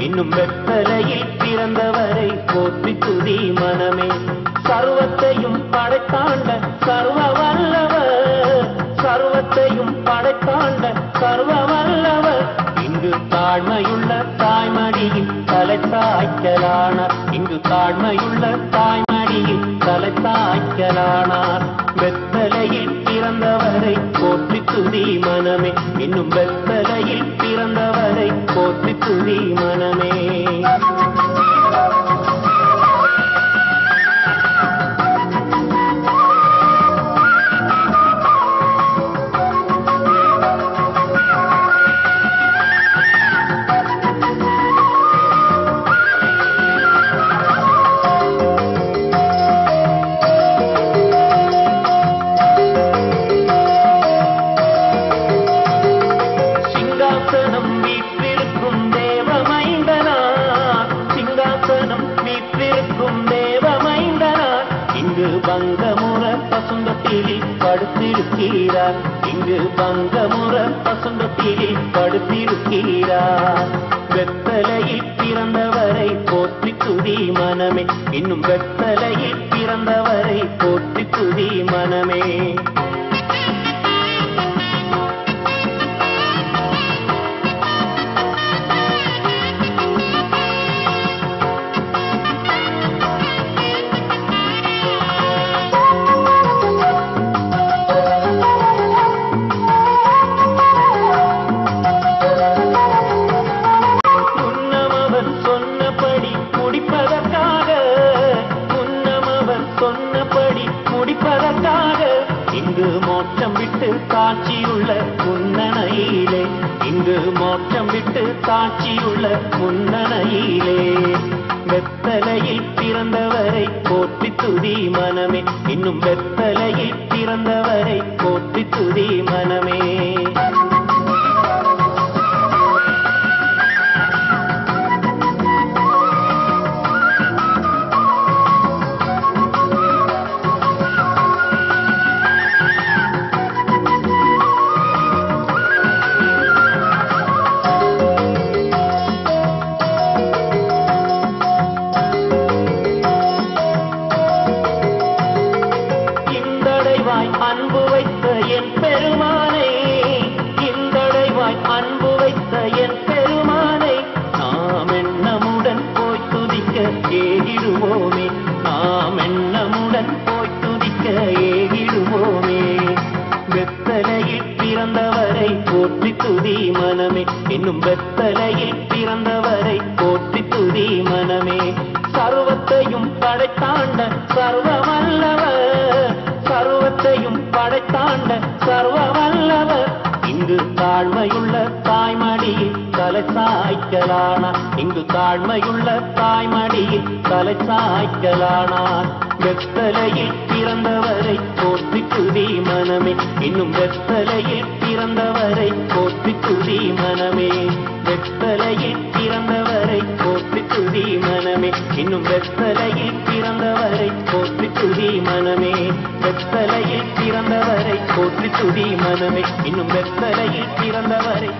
இன்னும் வெத்தலையில் பிறந்தவரை போற்றி துதி மனமே. சர்வத்தையும் படைத்தாண்ட சர்வ வல்லவர், சர்வத்தையும் படைத்தாண்ட சர்வ வல்லவர். இங்கு தாழ்மையுள்ள தாய்மடியில் தலை சாய்க்கலானார், இங்கு தாழ்மையுள்ள தாய்மடியில் தலை சாய்க்கலானார். வெத்தலையில் பிறந்தவரை போற்றி துதி மனமே, இன்னும் வெத்தலையில் பிறந்தவரை போற்றி துதி மனமே. இங்கு பங்கமுற பசுந்தத்திலே படுத்திருக்கிறார், இங்கு பங்கமுற பசுந்தத்திலே படுத்திருக்கிறார். வெத்தலையில் பிறந்தவரை போற்றி துதி மனமே, இன்னும் வெத்தலையில் பிறந்தவரை போற்றி துதி மனமே. சொன்னபடி முடிப்பதற்காக இங்கு மோட்சம் விட்டு காட்சியுள்ள முன்னணையிலே, இங்கு மோட்சம் விட்டு காட்சியுள்ள முன்னணையிலே. வெத்தலையில் பிறந்தவரை போற்றி துதி மனமே, இன்னும் வெத்தலையில் பிறந்தவரை போற்றி துதி மனமே. அன்பு வைத்த என் பெருமானை, இந்தடைவாய் அன்பு வைத்த என் பெருமானை, நாம் எண்ணமுடன் போய் துதிக்க ஏகிடுவோமே, நாம் எண்ணமுடன் போய் துதிக்க ஏகிடுவோமே. வெத்தலையில் பிறந்தவரை போற்றி துதி மனமே, இன்னும் வெத்தலையில் பிறந்தவரை போற்றி துதி மனமே. சர்வத்தையும் படைத்தாண்ட சர்வ வல்லவர், சர்வத்தையும் படைத்தாண்ட சர்வ வல்லவர். இங்கு தாழ்மையுள்ள தாய்மடியில் தலை சாய்க்கலானார், இங்கு தாழ்மையுள்ள தாய்மடியில் தலை சாய்க்கலானார். வெத்தலையில் பிறந்தவரை போற்றி துதி மனமே, இன்னும் வெத்தலையில் பிறந்தவரை போற்றி துதி மனமே. வெத்தலையில் பிறந்தவரை போற்றி துதி மனமே, இன்னும் வெத்தலையில் பிறந்தவரை போற்றி துதி மனமே. வெத்தலையில் பிறந்தவரை போற்றி துதி மனமே, இன்னும் வெத்தலையில் பிறந்தவரை